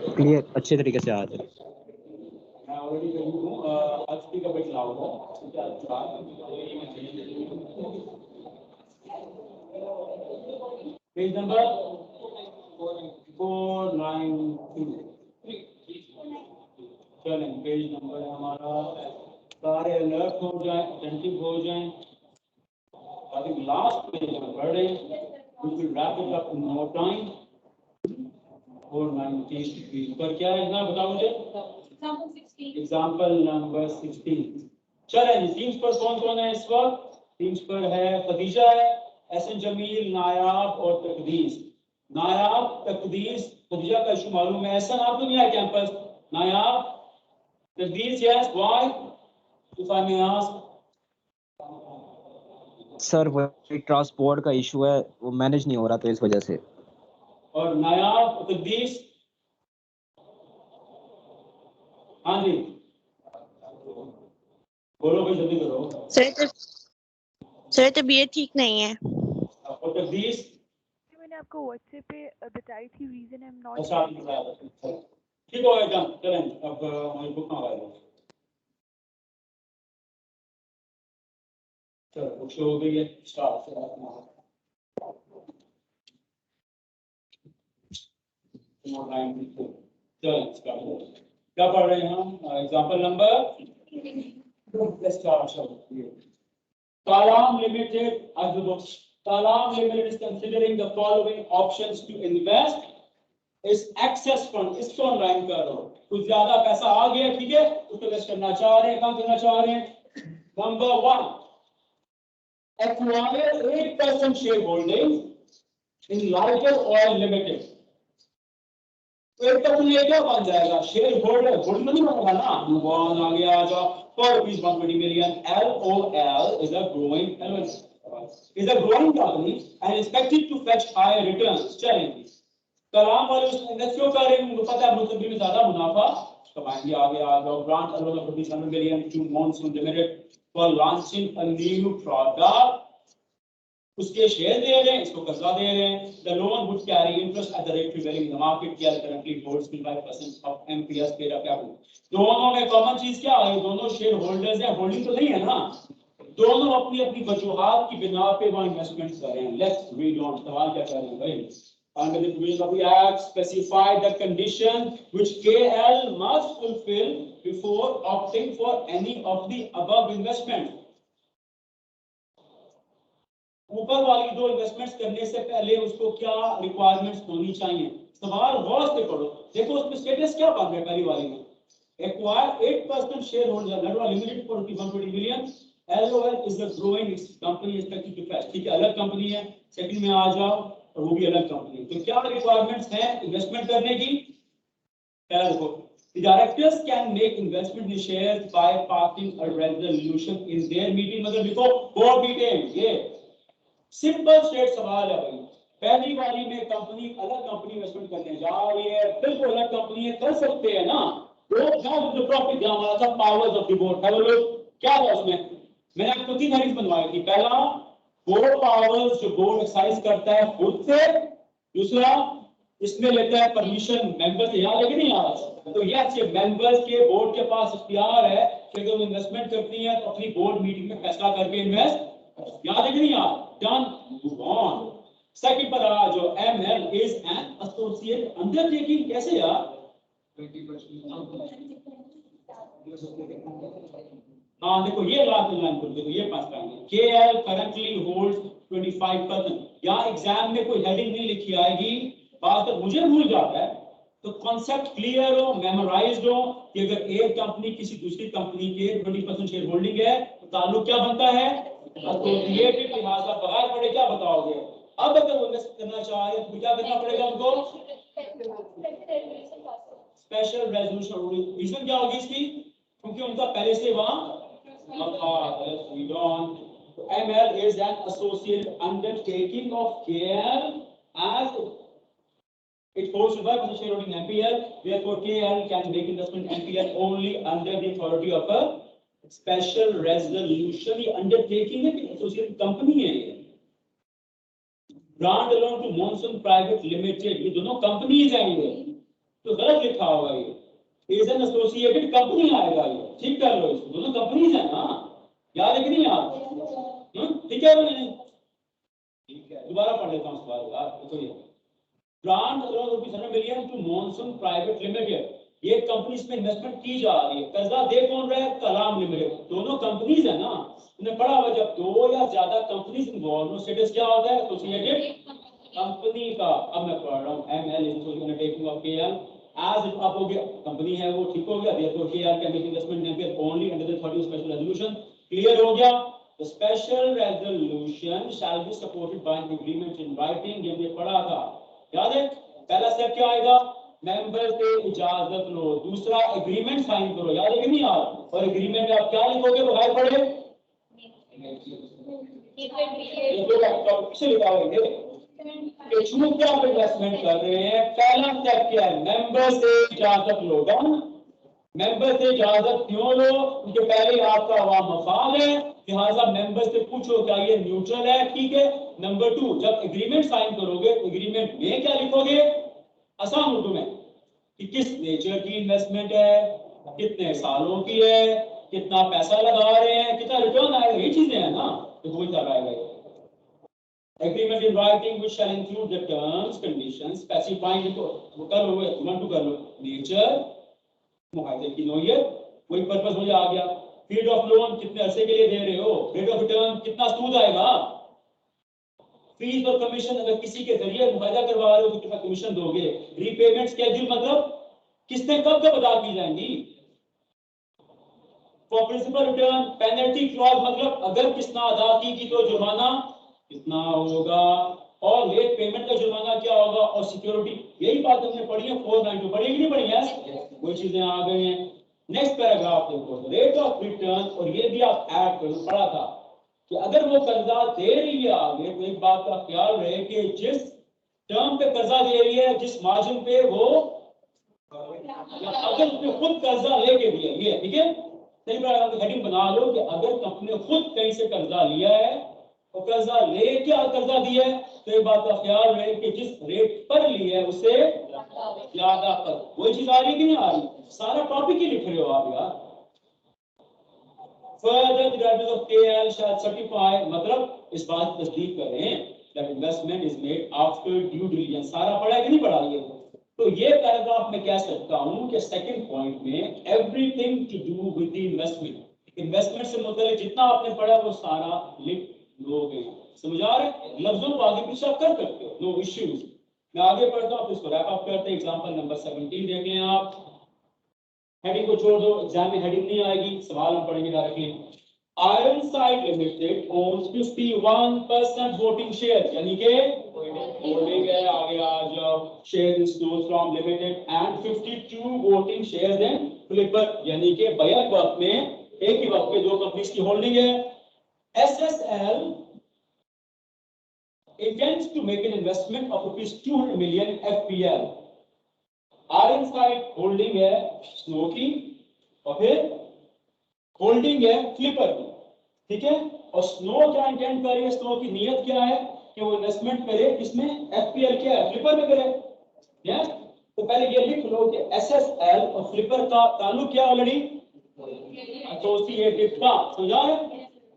Clear अच्छे तरीके से आ रहा है। मैं ऑलरेडी कर हूँ एचपी का बैठ लाऊंगा पेज नंबर 492 चलें पेज नंबर हमारा सारे अलर्ट हो जाए अटेंटिव हो जाए I think last page of Friday, we will wrap it up in more time. 490 पर क्या है ना बताओ मुझे एग्जाम्पल नंबर 16 चलें टीम्स पर कौन कौन है इस वक्त टीम्स पर है खदीजा है एहसन जमील नायाब और तकदीस नायाब तकदीस खदीजा का इशू मालूम है एहसन आपको नहीं आया campus Nayab Taqdees yes why if I may ask sir वो ट्रांसपोर्ट का इशू है वो मैनेज नहीं हो रहा तो इस वजह से। और नायाब तकदीस हाँ जी बोलो भाई जल्दी करो सर तबीयत ठीक नहीं है। और तकदीस मैंने आपको व्हाट्सएप पे बताई थी रीजन आई एम नॉट अच्छा ठीक हो गया चलें अब हमारी बुक में आएगा चलो बुक शुरू हो गई है स्टार्ट चलो स्टार्ट क्या पढ़ रहे हैं हम example number let's start Talam Limited as the book Talam Limited is considering the following options to invest इस एक्सेस फंड इसको ऑनलाइन कर रहा हूं कुछ ज्यादा पैसा आ गया ठीक है उसको इन्वेस्ट करना चाह रहे हैं कहां करना चाह रहे हैं number 1 acquire 8% shareholding in Lighter Oil Limited एक कंपनी क्या बन जाएगा शेयर होल्डर होल्डर नहीं बनेगा ना वन आ गया जा for rupees 120 million LOL is a growing company and is expected to fetch higher returns चलेंगे कलाम वाले उसमें इन्वेस्ट क्यों कर रहे हैं उनको पता है मुस्तकबिल में ज्यादा मुनाफा कमाएंगे आगे आ जाओ grant alone of rupees 100 million to Monsoon Limited for launching a new product उसके शेयर दे रहे हैं इसको कर्जा दे रहे हैं the loan would carry interest at the rate prevailing in the market KL currently holds 25% of MPS paid up capital दोनों में common चीज क्या है दोनों शेयर होल्डर्स हैं होल्डिंग तो नहीं है ना दोनों अपनी अपनी वजूहात की बिना पे वहां इन्वेस्टमेंट कर रहे हैं लेट्स रीड ऑन सवाल क्या कर रहे हैं भाई under the provisions of the act specify the condition which KL must fulfill before opting for any of the above investments ऊपर वाली दो इन्वेस्टमेंट्स करने से पहले उसको क्या रिक्वायरमेंट्स होनी चाहिए सवाल गौर से पढ़ो देखो उसमें स्टेटस क्या बन रहा है पहली वाली में acquire 8% share holder Nadwa limited for 120 million LOL is a growing company expected to fetch ठीक है अलग कंपनी है सेकंड में आ जाओ और वो भी अलग कंपनी तो क्या रिक्वायरमेंट्स हैं इन्वेस्टमेंट करने की पहला देखो the directors can make investment in shares by passing a resolution in their meeting मतलब देखो बहुत डिटेल ये सिंपल स्ट्रेट सवाल है भाई पहली बारी में कंपनी अलग कंपनी इन्वेस्टमेंट करने जा रही है बिल्कुल अलग कंपनी है कर सकते हैं ना वो प्रॉफिट हमारा था powers of the board hello लोग क्या था उसमें मैंने आपको 3 हेडिंग्स बनवाई थी पहला बोर्ड पावर्स जो बोर्ड एक्सरसाइज करता है खुद से दूसरा इसमें लेता है परमिशन मेंबर से याद है कि नहीं याद तो यस ये मेंबर्स के बोर्ड के पास इख्तियार है कि अगर वो इन्वेस्टमेंट करती है तो अपनी बोर्ड मीटिंग में फैसला करके इन्वेस्ट याद है कि नहीं याद done move on second पर आ जो ML is an associate undertaking कैसे यार 20% हाँ देखो ये लास्ट लाइन पर देखो ये पास करेंगे KL currently holds 25% यहाँ एग्जाम में कोई हेडिंग नहीं लिखी आएगी बात तो मुझे भूल जाता है तो कॉन्सेप्ट क्लियर हो मेमोराइज्ड हो कि अगर एक कंपनी किसी दूसरी कंपनी के 20% शेयर होल्डिंग है तो ताल्लुक क्या बनता है एसोसिएटेड लिहाजा बगैर पढ़े क्या बताओगे अब अगर वो इन्वेस्ट करना चाह रहे हैं तो क्या करना पड़ेगा उनको स्पेशल रेजोल्यूशन रीजन क्या होगी इसकी क्योंकि उनका पहले से वहां ML is an associate undertaking of KL as it holds to work on the shareholding MPL therefore KL can make investment MPL only under the authority of a special resolution ये undertaking है कि associated company है ये grant alone to monsoon private limited ये दोनों companies हैं ये तो गलत लिखा होगा ये इज एन एसोसिएटेड कंपनी आएगा ये, ठीक कर लो इसको, दोनों कंपनीज है ना, याद है कि नहीं याद? ठीक है नहीं? ठीक है, दोबारा पढ़ लेता हूँ सवाल यार, देखो ये grant ₹100 million to monsoon private limited, ये कंपनीज में इन्वेस्टमेंट की जा रही है, कर्जा दे कौन रहा है? कलाम लिमिटेड, दोनों कंपनीज है ना, तुमने पढ़ा हुआ जब दो या ज्यादा कंपनीज इन्वॉल्व हो स्टेटस क्या होता है? एसोसिएटेड कंपनी का। अब मैं पढ़ रहा हूँ ML undertaking of KL as it आप हो गया, कंपनी है वो, ठीक हो गया, therefore KL can make investment in only under the 30 special resolution, clear हो गया? The special resolution shall be supported by an agreement in writing, ये हमने पढ़ा था, याद है? पहला स्टेप क्या आएगा? मेंबर से इजाजत लो, दूसरा एग्रीमेंट साइन करो, याद है कि नहीं यार? और एग्रीमेंट में आप क्या लिखोगे? बगैर पढ़े इसमें क्या इन्वेस्टमेंट कर रहे हैं? पहला स्टेप क्या है? मेंबर से इजाजत लो, मेंबर से इजाजत क्यों लो? क्योंकि पहले आपका अवाम मफाद है, लिहाजा मेंबर से पूछो क्या ये न्यूट्रल है, ठीक है? नंबर 2, जब एग्रीमेंट साइन करोगे एग्रीमेंट में क्या लिखोगे? आसान उर्दू में कि किस नेचर की इन्वेस्टमेंट है, कितने सालों की है, कितना पैसा लगा रहे हैं, कितना रिटर्न आएगा, ये चीजें हैं ना, तो वही कर आएगा। Agreement in writing which shall include the terms conditions specifying, वो कर लो, वन टू कर लो, नेचर मुआवजे की नौयत, कोई पर्पस मुझे आ गया, पीरियड ऑफ लोन कितने अरसे के लिए दे रहे हो, रेट ऑफ रिटर्न कितना सूद आएगा, फीस और कमीशन अगर किसी के जरिए मुआवजा करवा रहे हो तो कितना कमीशन दोगे, रीपेमेंट स्केड्यूल मतलब किस्तें कब कब अदा की जाएंगी, for principal return penalty clause मतलब अगर किस्तें अदा की तो जुर्माना कितना होगा, और लेट पेमेंट का जुर्माना क्या होगा, और सिक्योरिटी, यही बात हमने पढ़ी है 492, पढ़ी कि नहीं पढ़ी है? वही चीजें आ गई हैं। नेक्स्ट पैराग्राफ देखो, रेट ऑफ रिटर्न, और ये भी आप ऐड करो, पढ़ा था कि अगर वो कर्जा दे रही है आगे तो एक बात का ख्याल रहे कि जिस टर्म पे कर्जा दे रही है, जिस मार्जिन पे वो, अगर उसने खुद कर्जा लेके दिया, ये ठीक है, सही बात, हेडिंग बना लो कि अगर कंपनी ने खुद कहीं से कर्जा लिया है और कर्जा लेके कर्जा दिया है, तो एक बात का ख्याल रहे कि जिस रेट पर लिया है उससे ज्यादा कर, वही चीज आ रही है कि नहीं आ रही? सारा टॉपिक ही लिख रहे हो आप यार। Further, the directors of KL shall certify, मतलब इस बात की तस्दीक करें that investment is made after due diligence, सारा पढ़ा है कि नहीं पढ़ा ये? तो ये पैराग्राफ में कह सकता हूं कि सेकंड पॉइंट में everything to do with the investment, investment से मुताल्लिक जितना आपने पढ़ा वो सारा लिख लोगे, समझ आ रहे? लफ्जों को आगे पीछे आप कर सकते हो, नो इश्यूज। मैं आगे पढ़ता हूं, इसको रैप अप करते हैं। एग्जांपल नंबर 17 देखें आप, हेडिंग को छोड़ दो, एग्जाम में हेडिंग नहीं आएगी, सवाल हम पढ़ेंगे directly. Ironside limited owns 51% voting share, यानी कि होल्डिंग है, आगे आ जाओ, share in stores from limited and 52 voting shares in flipper, यानी कि बैक वक्त में एक ही वक्त में दो कंपनीज की होल्डिंग है। SSL intends to make an investment of ₹200 million FPL, Ironside holding है स्नो की और फिर होल्डिंग है फ्लिपर की, ठीक है? और स्नो क्या इंटेंड कर रही है, स्नो की नीयत क्या है कि वो इन्वेस्टमेंट करे, इसमें FPL क्या है, फ्लिपर में करे, या? तो पहले ये लिख लो कि SSL और फ्लिपर का ताल्लुक क्या ऑलरेडी एसोसिएटेड का, समझा है?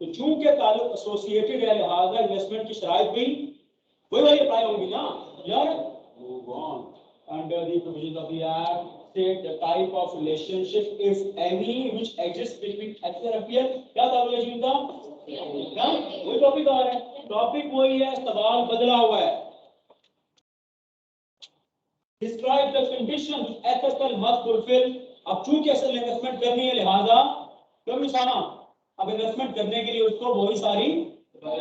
तो चूंकि ताल्लुक एसोसिएटेड है लिहाजा इन्वेस्टमेंट की शराइत भी वही वाली अप्लाई होगी ना यार। Move on, under the provisions of the act state the type of relationship if any which exists between SSL and FPL, क्या ताल्लुक है इनका? क्या वही टॉपिक आ रहा है, टॉपिक वही है, सवाल बदला हुआ है। describe the conditions which SSL must fulfill, अब चूंकि SSL इन्वेस्टमेंट करनी है लिहाजा क्यों निशाना, अब इन्वेस्टमेंट करने के लिए उसको वही सारी, समझ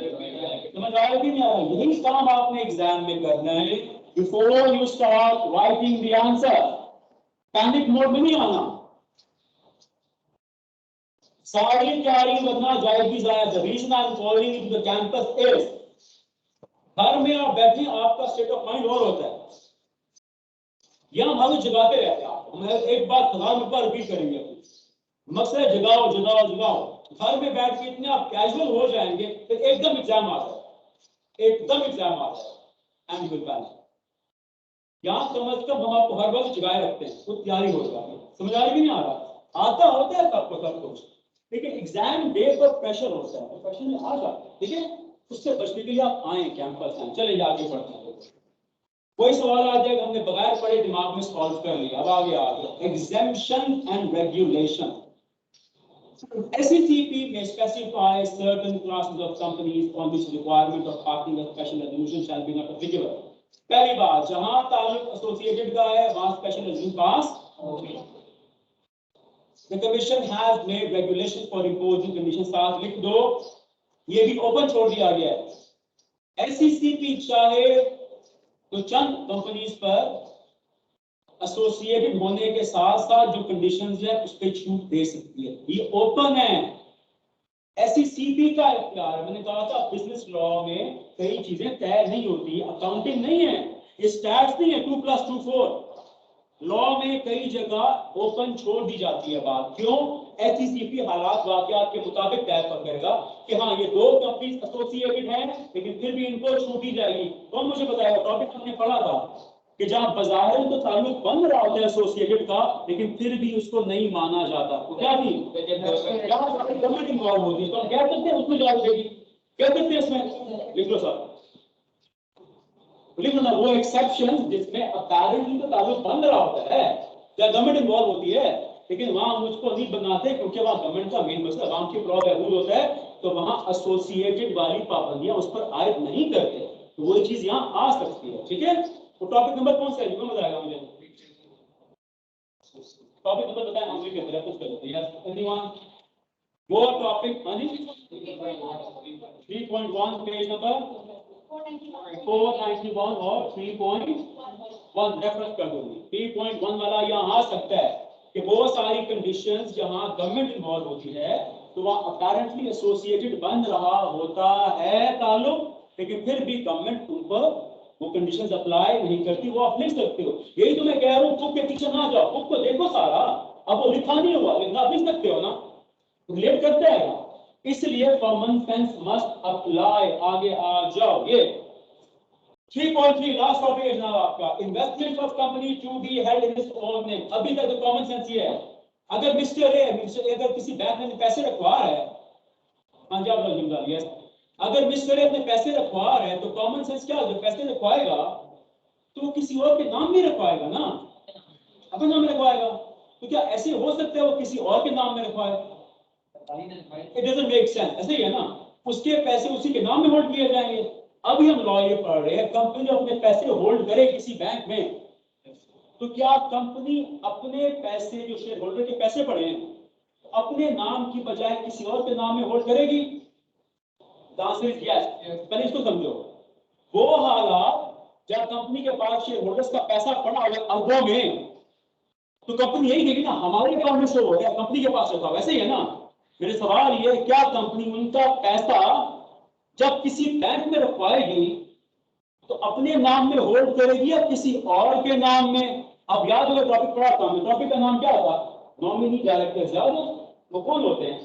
आ रहा है कि नहीं आ रहा? यही काम आपने एग्जाम में करना है। Before you start writing the answer panic mode में नहीं आना, सारी तैयारी करना जायज भी जायज। The reason I am calling it the campus is, घर में आप बैठे आपका स्टेट ऑफ माइंड और होता है, यहां हम जगाते रहते हैं। हम एक बात 1000 मरतबा रिपीट करेंगे, मकसद जगाओ जगाओ जगाओ। घर में बैठ के इतने आप कैजुअल हो जाएंगे फिर एकदम एग्जाम आ जाए, एकदम एग्जाम आ जाए एंड विल पैनिक। यहाँ कम से कम हम आपको हर वक्त जगाए रखते हैं, खुद तैयारी हो जाती है। समझ आ रही भी नहीं आ रहा? आता होता है सबको सब कुछ, लेकिन एग्जाम डे पर प्रेशर होता है, प्रेशर में आ जाता है, ठीक है। उससे बचने के लिए आप आए कैंपस आए, चले आगे बढ़ते हैं। कोई सवाल आ जाएगा हमने बगैर पढ़े दिमाग में सॉल्व कर लिया, अब आगे आ गया exemption and regulation. SECP may specify certain classes of companies on which requirement of passing a special resolution shall be not applicable. पहली बात, जहां ताल्लुक एसोसिएटेड का है वहां special resolution pass. The commission has made regulations for imposing conditions, साथ लिख दो, ये भी ओपन छोड़ दिया गया है। SECP चाहे तो चंद कंपनीज पर एसोसिएटेड होने के साथ साथ जो कंडीशंस है उस पर छूट दे सकती है, ये ओपन है। SECP का इख्तियार है। मैंने कहा था बिजनेस लॉ में कई चीजें तय नहीं होती, अकाउंटिंग नहीं है, ये स्टैट्स नहीं है 2+2 4। लॉ में कई जगह ओपन छोड़ दी जाती है बात, क्यों? SECP हालात वाकयात के मुताबिक तय करेगा कि हाँ ये दो कंपनी एसोसिएटेड हैं लेकिन फिर भी इनको छूट दी जाएगी। कौन मुझे बताएगा? टॉपिक हमने पढ़ा था कि जहां बाजारों तो ताल्लुक बन रहा होता है एसोसिएटेड का लेकिन फिर भी उसको नहीं माना जाता, तो क्या थी गवर्नमेंट इन्वॉल्व होती है, तो हम क्या करते हैं उसमें जवाब देगी, क्या करते हैं इसमें? लिख लो सर, लिख लो ना, वो एक्सेप्शन जिसमें अपैरेंटली तो ताल्लुक बन रहा होता है, जब गवर्नमेंट इन्वॉल्व होती है, लेकिन वहां मुझको नहीं बनाते क्योंकि वहां गवर्नमेंट का मेन मसला आवाम के प्रॉब्लम महफूज होता है, तो वहां एसोसिएटेड वाली पाबंदियां उस पर आयद नहीं करते, तो वो चीज यहाँ आ सकती है, ठीक है। तो टॉपिक नंबर कौन सा है, कौन बताएगा मुझे? टॉपिक नंबर बताएं, हम लिख देते कुछ कर देते हैं। एनीवन वो टॉपिक 3.1 पेज नंबर 491 और 3.1 रेफरेंस कर दूंगी। 3.1 वाला यहाँ आ सकता है कि बहुत सारी कंडीशंस जहां गवर्नमेंट इन्वॉल्व होती है तो वहां अपेरेंटली एसोसिएटेड बन रहा होता है ताल्लुक, लेकिन फिर भी गवर्नमेंट उन पर वो कंडीशंस अप्लाई नहीं करती, वो आप लिख सकते हो। यही तो मैं कह रहा हूँ, बुक के पीछे ना जाओ, बुक को देखो सारा, अब वो लिखा नहीं हुआ लेकिन आप लिख सकते हो ना, रिलेट करते हैं। इसलिए कॉमन सेंस मस्ट अप्लाई, आगे आ जाओ। ये 3.3 लास्ट टॉपिक है जनाब आपका, investment of company to be held in its own name. अभी तक तो कॉमन सेंस ये है, अगर मिस्टर ए अगर किसी बैंक में पैसे रखवा रहा है, हाँ जी आप जिम्मेदार, यस, अगर मिस्टर ए अपने पैसे रखवा रहा है तो कॉमन सेंस क्या होगा, पैसे रखवाएगा तो वो किसी और के नाम में रखवाएगा ना, अपने नाम में रखवाएगा। तो क्या ऐसे हो सकता है वो किसी और के नाम में रखवाए? इट डजंट मेक सेंस, ऐसे ही है ना, उसके पैसे उसी के नाम में होल्ड किए जाएंगे। अभी हम लॉ ये पढ़ रहे हैं, कंपनी अपने पैसे होल्ड करे किसी बैंक में, तो क्या कंपनी अपने पैसे जो शेयर होल्डर के पैसे पड़े हैं अपने नाम की बजाय किसी और के नाम में होल्ड करेगी? पहले इसको समझो, वो हालात जब कंपनी के पास शेयर होल्डर्स का पैसा पड़ा हुआ अरबों में, तो कंपनी यही कहेगी ना हमारे अकाउंट में शो हो गया, कंपनी के पास रखा, वैसे ही है ना। मेरे सवाल ये, क्या कंपनी उनका पैसा जब किसी बैंक में रखवाएगी तो अपने नाम में होल्ड करेगी या किसी और के नाम में? अब याद होगा टॉपिक पढ़ा था, टॉपिक का नाम क्या था? Nominee directors. याद है वो कौन होते हैं?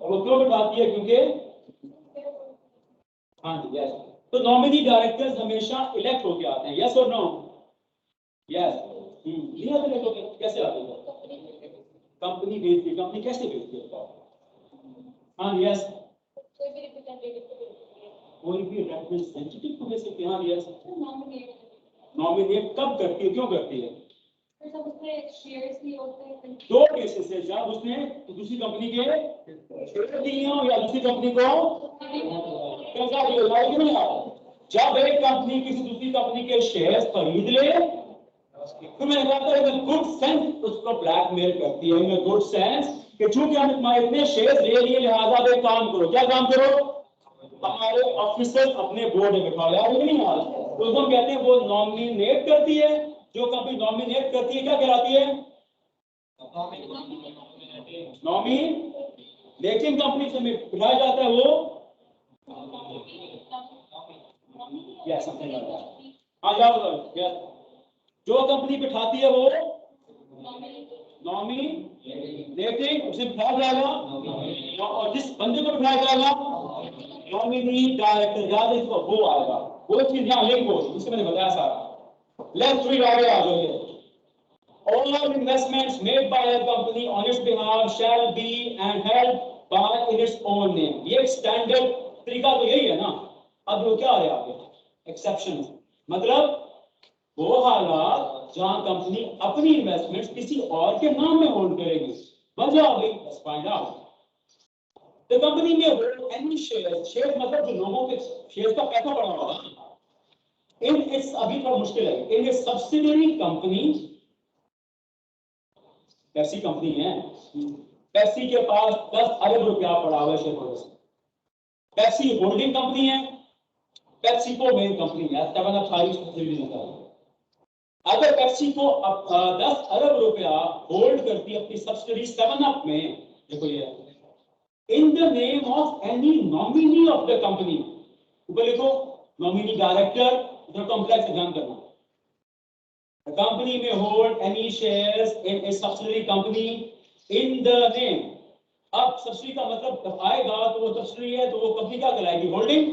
और वो क्यों बिठाती है? क्योंकि हाँ जी यस, तो नॉमिनी डायरेक्टर्स हमेशा इलेक्ट होके आते हैं, यस और नो? यस। कैसे आते हैं? कंपनी भेजती है, कंपनी कैसे भेजती है? हाँ यस, कोई भी रिप्रेजेंटेटिव को भेज सकते हैं। हाँ यस, नॉमिनेट कब करती है, क्यों करती है? दो केसेस है, जब उसने दूसरी कंपनी के शेयर दिए हो या दूसरी कंपनी को कैसा दिया, जब एक कंपनी किसी दूसरी कंपनी के शेयर खरीद ले तो मैंने कहा था गुड सेंस उसको ब्लैकमेल करती है, गुड सेंस कि चूंकि हम इतने शेयर ले लिए लिहाजा एक काम करो, क्या काम करो, हमारे ऑफिसर्स अपने बोर्ड में बिठा याद नहीं यार, तो उसको कहते हैं वो नॉमिनेट करती है। जो कंपनी नॉमिनेट करती है क्या कहलाती है? नॉमिनेटिंग कंपनी से बिठाया जाता है वो यस, हाँ याद, जो कंपनी बिठाती है वो नॉमिनेटिंग, उसे बिठाया जाएगा, और जिस बंदे को बिठाया जाएगा नॉमिनी डायरेक्टर, याद है इसको, वो आएगा। वो चीज यहाँ लिंक हो, जिससे मैंने बताया सारा। लेट्स रीड आगे आ जाइए। All investments made by a company on its behalf shall be and held by in its own name. ये स्टैंडर्ड तरीका तो यही है ना। अब वो क्या आ रहा है आगे? एक्सेप्शन, मतलब वो हालात जहां कंपनी अपनी इन्वेस्टमेंट्स किसी और के नाम में होल्ड करेगी। वजह आ गई, let's find out. The company में होल्ड एनी शेयर, शेयर मतलब जो लोगों के शेयर का पैसा पड़ा होगा, इन इट्स, अभी थोड़ा मुश्किल है, in its subsidiary company. Pepsi company है, पेप्सी के पास 10 अरब रुपया पड़ा हुआ है share holders. Pepsi holding company है, पेप्सी को मेन कंपनी है, तब ना सारी सब्सिडी निकाल। अगर पेप्सी को 10 अरब रुपया होल्ड करती है अपनी सब्सिडी 7 अप में, देखो ये in the name of any nominee of the company, ऊपर लिखो नॉमिनी डायरेक्टर, इतना कॉम्प्लेक्स एग्जाम करना। The company may hold any shares in a subsidiary company in the name. अब सब्सिडी का मतलब जब आएगा तो वो सब्सिडी है तो वो कंपनी क्या कहलाएगी? Holding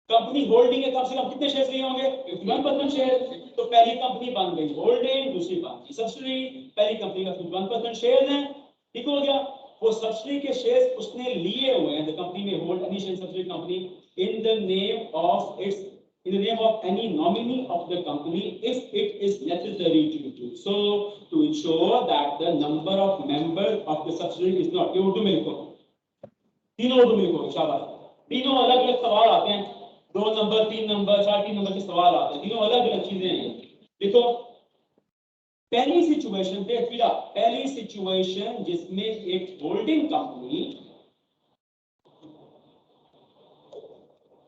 company. होल्डिंग है, कम से कम कितने शेयर लिए होंगे? 51% शेयर। तो पहली कंपनी बन गई होल्डिंग, दूसरी बन गई सब्सिडी। पहली कंपनी का 51% शेयर है, ठीक हो गया। वो सब्सिडी के शेयर उसने लिए हुए हैं। द कंपनी में hold any share subsidy company in the name of its, in the name of any nominee of the company if it is necessary to do so to ensure that the number of members of the subsidiary is not। ये उर्दू में लिखो, तीनों उर्दू में लिखो, शाबाश। तीनों अलग अलग सवाल आते हैं, 2 नंबर 3 नंबर 4 3 नंबर के सवाल आते हैं, तीनों अलग अलग चीजें हैं। देखो पहली सिचुएशन पे फिर पहली सिचुएशन जिसमें एक होल्डिंग कंपनी,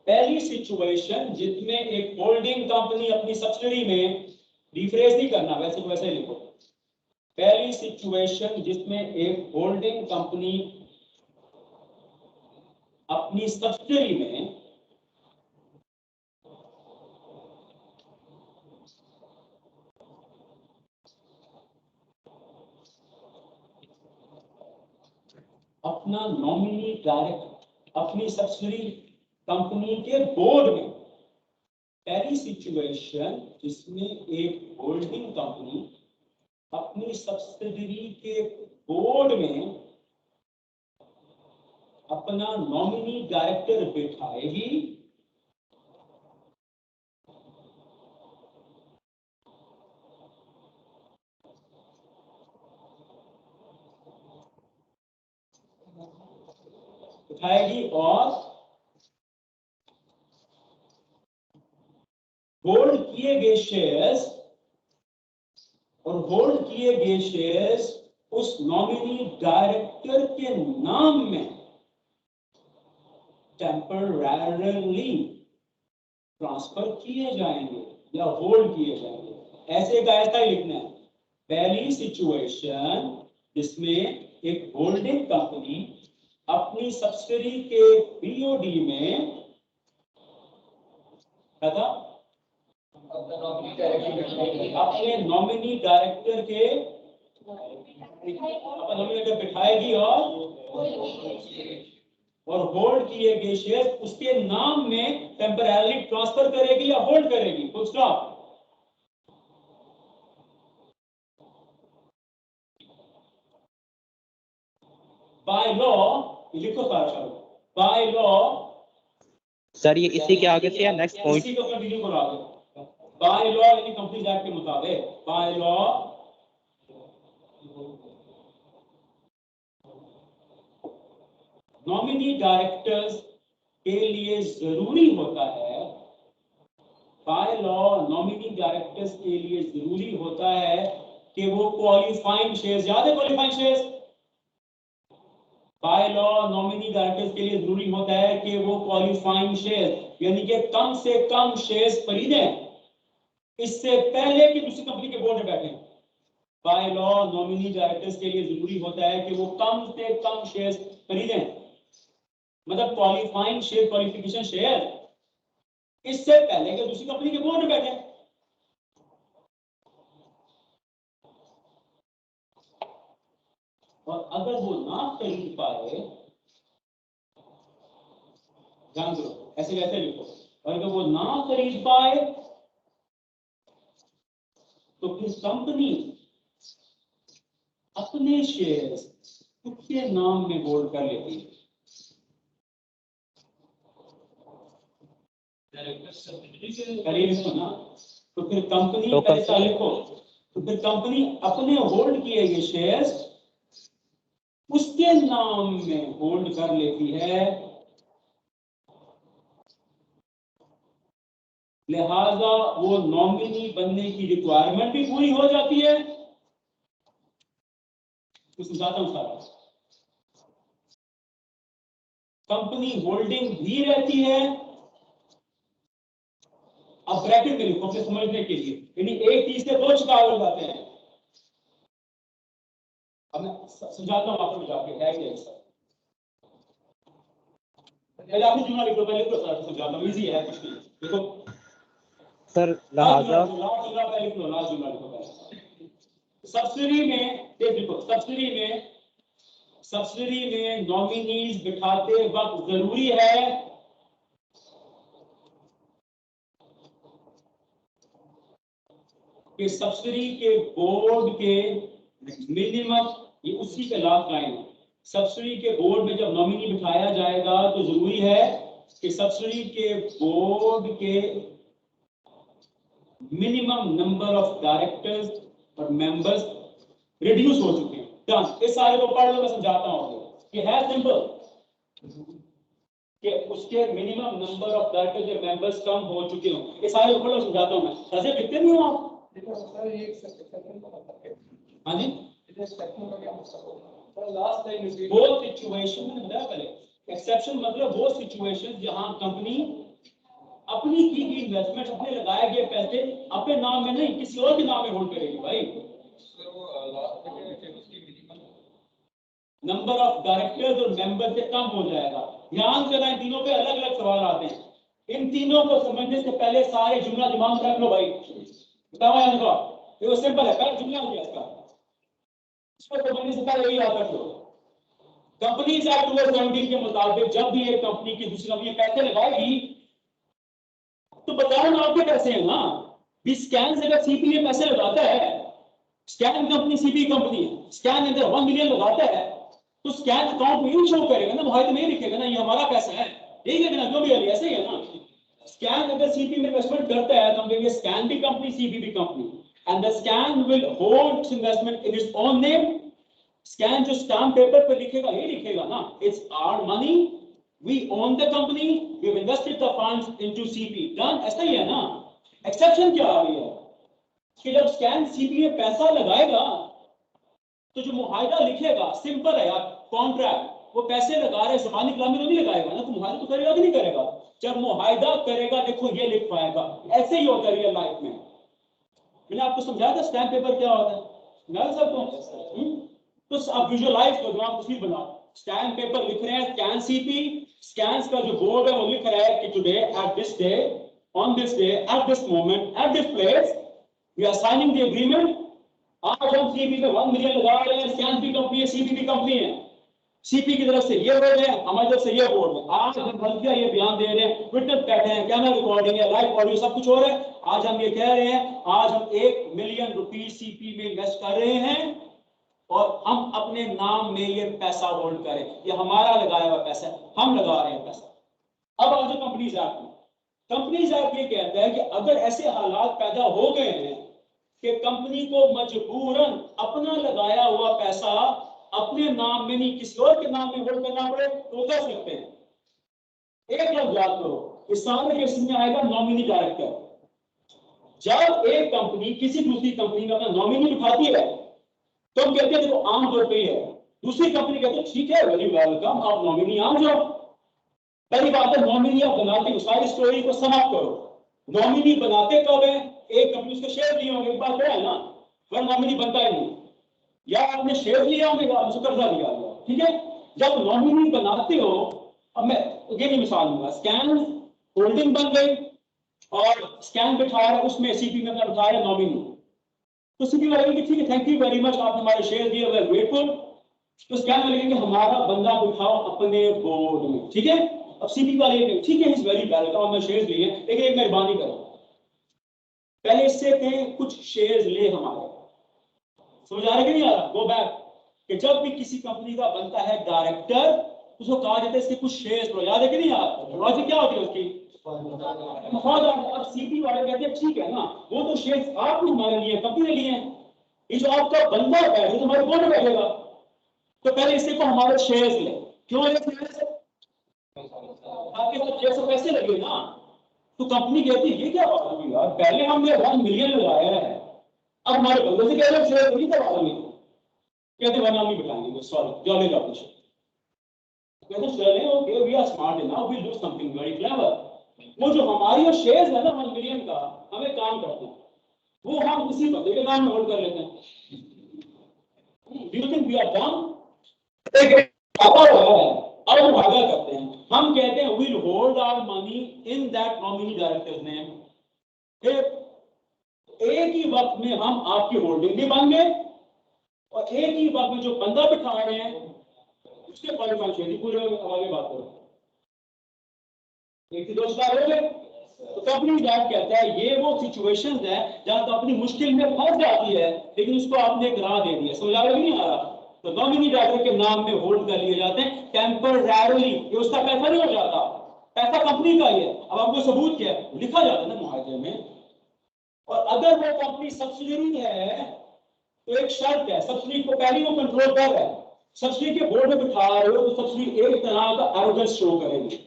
पहली सिचुएशन जिसमें एक होल्डिंग कंपनी अपनी सब्सिडी में, रिफ्रेश नहीं करना, वैसे तो वैसे ही लिखो। पहली सिचुएशन जिसमें एक होल्डिंग कंपनी अपनी सब्सिडी में अपना नॉमिनी डायरेक्ट अपनी सब्सिडी कंपनी के बोर्ड में, पहली सिचुएशन जिसमें एक होल्डिंग कंपनी अपनी सब्सिडरी के बोर्ड में अपना नॉमिनी डायरेक्टर बिठाएगी और होल्ड किए गए शेयर्स, और होल्ड किए गए शेयर्स उस नॉमिनी डायरेक्टर के नाम में टेम्पररली ट्रांसफर किए जाएंगे या होल्ड किए जाएंगे। ऐसे का ऐसा ही लिखना है। पहली सिचुएशन जिसमें एक होल्डिंग कंपनी अपनी सब्सिडी के बीओडी में अपने नॉमिनी डायरेक्टर के अपना नॉमिनेटर बिठाएगी और होल्ड किए गए शेयर उसके नाम में टेम्पररी ट्रांसफर करेगी या होल्ड करेगी। Full stop. बाय लॉ लिखो सारा, बाय लॉ। सर ये इसी के आगे से या नेक्स्ट पॉइंट? इसी को कंटिन्यू करो आगे। बाय लॉ यानी कंपनीज एक्ट के मुताबिक, बाय लॉ नॉमिनी डायरेक्टर्स के लिए जरूरी होता है, बाय लॉ नॉमिनी डायरेक्टर्स के लिए जरूरी होता है कि वो क्वालिफाइंग शेयर्स, याद है qualifying shares? By law nominee directors के लिए जरूरी होता है कि वो क्वालिफाइंग शेयर्स यानी कि कम से कम शेयर्स खरीदें इससे पहले कि दूसरी कंपनी के बोर्ड में बैठे। बाय लॉ नॉमिनी डायरेक्टर्स के लिए जरूरी होता है कि वो कम से कम शेयर्स खरीदें, मतलब क्वालिफाइंग शेयर, क्वालिफिकेशन शेयर, इससे पहले कि दूसरी कंपनी के बोर्ड में बैठे। और अगर वो ना खरीद पाए, ध्यान दो, ऐसे वैसे लिखो, और अगर वो ना खरीद पाए तो फिर कंपनी अपने शेयर खुद के नाम में होल्ड कर लेती है। ना तो फिर कंपनी तो पैसा लिखो, तो फिर कंपनी अपने होल्ड किए गए शेयर्स उसके नाम में होल्ड कर लेती है, लिहाजा वो नॉमिनी बनने की रिक्वायरमेंट भी पूरी हो जाती है। समझाता हूं सारा, कंपनी होल्डिंग भी रहती है। अब ब्रैकेट में लिखो अपने समझने के लिए, यानी एक चीज से दो शिकार हो जाते हैं। अब मैं समझाता हूं आपको जाके है क्या ऐसा। पहले आपने जुमला लिखो, पहले लिखो सर, समझाता हूं, इजी है कुछ नहीं। देखो सर लिहाजा लास्ट जुमला पहले लिखो, लास्ट जुमला लिखो पहले। सब्सिडी में देखो, सब्सिडी में नॉमिनीज बिठाते वक्त जरूरी है कि सब्सिडी के बोर्ड के मिनिमम, ये उसी के लास्ट लाइन है, सब्सिडी के बोर्ड में जब नॉमिनी बिठाया जाएगा तो जरूरी है कि सब्सिडी के बोर्ड के मिनिमम नंबर ऑफ डायरेक्टर्स और मेंबर्स रिड्यूस हो चुके हैं। डन, इस सारे को पढ़ लो, मैं समझाता हूं कि है सिंपल कि उसके मिनिमम नंबर ऑफ डायरेक्टर्स और मेंबर्स कम हो चुके हो। ये सारे को पढ़ लो, समझाता हूं मैं। सजे कितने नहीं हो आप? हाँ जी, लास्ट टाइम वो सिचुएशन मैंने बताया पहले, एक्सेप्शन मतलब वो सिचुएशन जहां कंपनी अपनी की गई इन्वेस्टमेंट, अपने लगाए गए पैसे अपने नाम में नहीं किसी और के नाम में होल्ड करेगी। भाई नंबर ऑफ डायरेक्टर्स और मेंबर से कम हो जाएगा। ध्यान से इन तीनों पे अलग अलग सवाल आते हैं, इन तीनों को समझने से पहले सारे जुमला दिमाग में रख लो भाई। बताओ इनको, ये सिंपल है, पहले जुमला हो गया इसका, इसको समझने से पहले यही याद रखो। कंपनीज एक्ट 2017 के मुताबिक जब भी एक कंपनी की दूसरी कंपनी पैसे लगाएगी तो बताओ ना आपके पैसे हैं ना। भी स्कैन से अगर सीपी में पैसे लगाता है, स्कैन कंपनी सीपी कंपनी है, स्कैन अगर 1 मिलियन लगाता है तो स्कैन अकाउंट में ही शो करेगा ना, मुहाइदे में ही लिखेगा ना ये हमारा पैसा है, यही है ना, जो भी है ऐसे ही है ना। स्कैन अगर सीपी में इन्वेस्टमेंट करता है तो हम कहेंगे स्कैन भी कंपनी, सीपी भी company, and the scan will hold investment in its own name. Scan जो स्टैम्प पेपर पर लिखेगा ये लिखेगा ना, it's our money, we own the company, we have invested the funds into CP, done, ऐसा ही है ना। एक्सेप्शन क्या आ रही है कि जब स्कैन सीपी में पैसा लगाएगा तो जो मुआहदा लिखेगा सिंपल है यार, कॉन्ट्रैक्ट, वो पैसे लगा रहे ज़बानी कलामी तो नहीं लगाएगा ना, तो मुआहदा तो करेगा कि नहीं करेगा। जब मुआहदा करेगा देखो ये लिख पाएगा, ऐसे ही होता है रियल लाइफ में। मैंने आपको समझाया था स्टैम्प पेपर क्या होता है, समझा सकता तो आप विजुअलाइज करो, आप तस्वीर बनाओ। स्टैम्प पेपर लिख रहे हैं स्कैन सीपी, स्कैन्स का जो बोर्ड है वो लिख रहा है कि today at this day, on this day, at this moment, at this place we are signing the agreement. आज हम सीपी पे 1 मिलियन लगा रहे हैं, स्कैन भी कंपनी है, सीपी भी कंपनी है, सीपी की तरफ से ये बोर्ड है, हमारी तरफ से ये बोर्ड है। आज हम बल्कि ये बयान दे रहे हैं, विटनेस बैठे हैं, कैमरा रिकॉर्डिंग है, लाइव ऑडियो सब कुछ हो रहा है। आज हम ये कह रहे हैं आज हम 1 मिलियन रुपीस सीपी में इन्वेस्ट कर रहे हैं और हम अपने नाम में ये पैसा होल्ड करें, ये हमारा लगाया हुआ पैसा है, हम लगा रहे हैं पैसा। अब आज कंपनीज एक्ट में, कंपनीज एक्ट ये कहता है कि अगर ऐसे हालात पैदा हो गए हैं कि कंपनी को मजबूरन अपना लगाया हुआ पैसा अपने नाम में नहीं किसी और के नाम में होल्ड करना पड़े तो कर सकते हैं। एक लफ्ज याद करो, इस सारे केस में आएगा नॉमिनी डायरेक्टर। जब एक कंपनी किसी दूसरी कंपनी में अपना नॉमिनी उठाती है तो हम कहते हैं देखो आम तौर पे है, दूसरी कंपनी कहते हैं ठीक है वेरी वेलकम, आप नॉमिनी आम जाओ। पहली बात है नॉमिनी आप बनाते हो, सारी स्टोरी को समाप्त करो। नॉमिनी बनाते कब है, एक कंपनी उसके शेयर लिए होंगे, एक बात है ना, वरना नॉमिनी बनता ही नहीं। या आपने शेयर लिया होंगे या आपने कर्जा लिया होगा, ठीक है। जब नॉमिनी बनाते हो, अब मैं ये मिसाल दूंगा, स्कैन होल्डिंग बन गई और स्कैन बिठा रहा उसमें सीपी में अपना बिठा रहा नॉमिनी, तो सीपी वाले कि ठीक है थैंक यू वेरी मच, आपने हमारे शेयर दिए, वी आर ग्रेटफुल। तो स्कैन वाले कि हमारा बंदा बिठाओ अपने बोर्ड में, ठीक है। अब सीपी का लिए ठीक है, इज वेरी बैड, मैं शेयर्स लिए, लेकिन एक मेहरबानी करो, पहले इससे के कुछ शेयर्स ले हमारे, समझ आ रहा है कि नहीं आ रहा? गो बैक, कि जब भी किसी कंपनी का बनता है डायरेक्टर, उसको कहा जाता है इसके कुछ शेयर्स लो, याद है कि नहीं यार? लॉजिक क्या होती है उसकी? अब सीपी वाले कहते हैं ठीक है ना, वो तो शेयर्स आपने हमारे लिए, कंपनी ने लिए हैं, ये जो आपका बंदा है वो तुम्हारे बोर्ड में बैठेगा, तो पहले इससे को हमारे शेयर्स ले। क्यों ले शेयर्स? आपके तो 600 पैसे लगे ना, तो कंपनी कहती है ये क्या बात हुई यार, पहले हमने 1 मिलियन लगाया है, अब हमारे बंदे से कह रहे हो शेयर नहीं करवा देंगे, कहते वरना नहीं बिठाएंगे, सॉरी जॉली का कुछ कहते चले okay, we are smart enough, we do something very clever, वो जो हमारी शेयर्स है ना 1 मिलियन का, हमें काम करते हैं, वो हम उसी बंदे के नाम में होल्ड कर लेते हैं। Do you think we are done? अब हम भागा करते हैं, हम कहते हैं we'll hold our money in that nominee directors name, एक ही वक्त में हम आपकी होल्डिंग भी बन गए और एक ही वक्त में जो बंदा बिठा रहे हैं उसके क्वालिफिकेशन पूरे आगे बात करो, एक ही दोस्त बात हो गए। तो कंपनी एक्ट कहता है ये वो सिचुएशंस है जहां कंपनी मुश्किल में फंस जाती है, लेकिन उसको आपने एक राह दे दिया, समझ आ रहा नहीं आ रहा? तो नॉमिनी डायरेक्टर के नाम में होल्ड कर लिए जाते हैं टेम्पररीली, ये उसका पैसा नहीं हो जाता, पैसा कंपनी का ही है। अब आपको सबूत क्या है, लिखा जाता है ना मुआवजे में, और अगर वो कंपनी सब्सिडरी है तो एक शर्त है, सब्सिडी को पहले वो कंट्रोल कर रहा है, सब्सिडी के बोर्ड में बिठा रहे हो तो सब्सिडी एक तरह का एरोगेंस शो करेगी,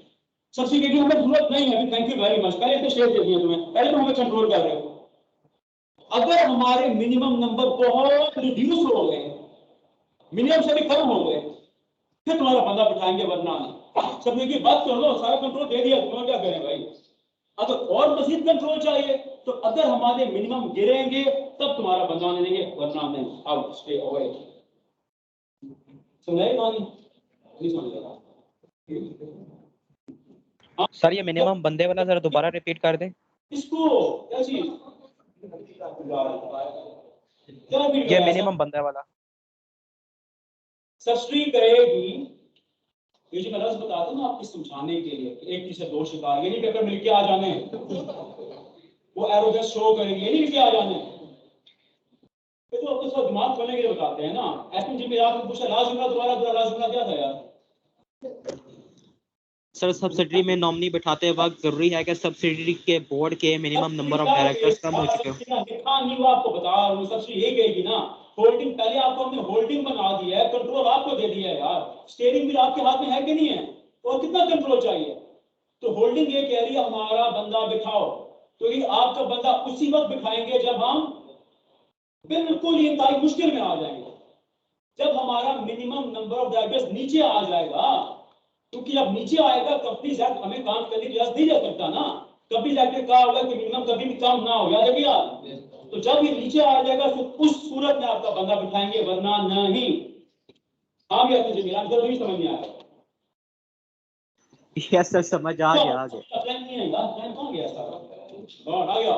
सब्सिडी की हमें जरूरत नहीं है, थैंक यू वेरी मच, पहले तो शेयर दे दिए तुम्हें, पहले तो हमें कंट्रोल कर रहे हो। अगर हमारे मिनिमम नंबर बहुत रिड्यूस हो गए, मिनिमम से भी कम हो गए, फिर तुम्हारा बंदा बिठाएंगे, वरना नहीं। सब्सिडी की बात कर लो, सारा कंट्रोल दे दिया, तुम्हें क्या करें भाई? अगर और मजीद कंट्रोल चाहिए तो अगर हमारे मिनिमम गिरेंगे तब तुम्हारा बंदा आने देंगे, वरना नहीं, आउट, स्टे अवे। समझ नहीं समझेगा सर ये मिनिमम बंदे वाला जरा दोबारा रिपीट कर दें। इसको क्या चीज, ये मिनिमम बंदे वाला सब्सिडी करेगी, ये जो मैं लफ्ज़ बताता हूँ ना आपको समझाने के लिए, एक चीज से दो शिकार, ये नहीं पेपर मिलके आ जाने, वो एरोगेंस शो करेंगे, ये नहीं मिलके आ जाने, ये तो अपने साथ दिमाग खोलने के लिए बताते हैं ना। ऐसे जिम्मे आपने पूछा लाजुमला, दोबारा लाजुमला क्या था यार? सर सब्सिडी में नॉमिनी बिठाते वक्त जरूरी है कि सब्सिडी के बोर्ड के मिनिमम नंबर ऑफ डायरेक्टर्स कम हो चुके हो। लिखा नहीं, वो आपको बता रहा हूँ, सब्सिडी यही कहेगी ना, होल्डिंग पहले आपको हमने होल्डिंग बना दिया है, कंट्रोल आपको दे दिया है यार, स्टीयरिंग व्हील आपके हाथ में है कि नहीं है, और कितना कंट्रोल चाहिए? तो होल्डिंग ये कह रही है हमारा बंदा बिठाओ, तो ये आपका बंदा उसी वक्त बिठाएंगे जब हम बिल्कुल इंतहाई मुश्किल में आ जाएंगे, जब हमारा मिनिमम नंबर ऑफ डायरेक्टर्स नीचे आ जाएगा, क्योंकि जब नीचे आएगा कंपनीज एक्ट हमें काम करने की इजाजत नहीं दे सकता ना, कंपनीज एक्ट में कहा होगा कि मिनिमम कभी भी कम ना हो, याद है क्या? तो जब ये नीचे आ जाएगा तो उस सूरत में आपका बंदा बिठाएंगे, वरना नहीं। हाँ भैया तुझे मिला तो नहीं समझ में आया? यस सर समझ आ गया प्लान नहीं है यार, प्लान कौन गया सर? और आ गया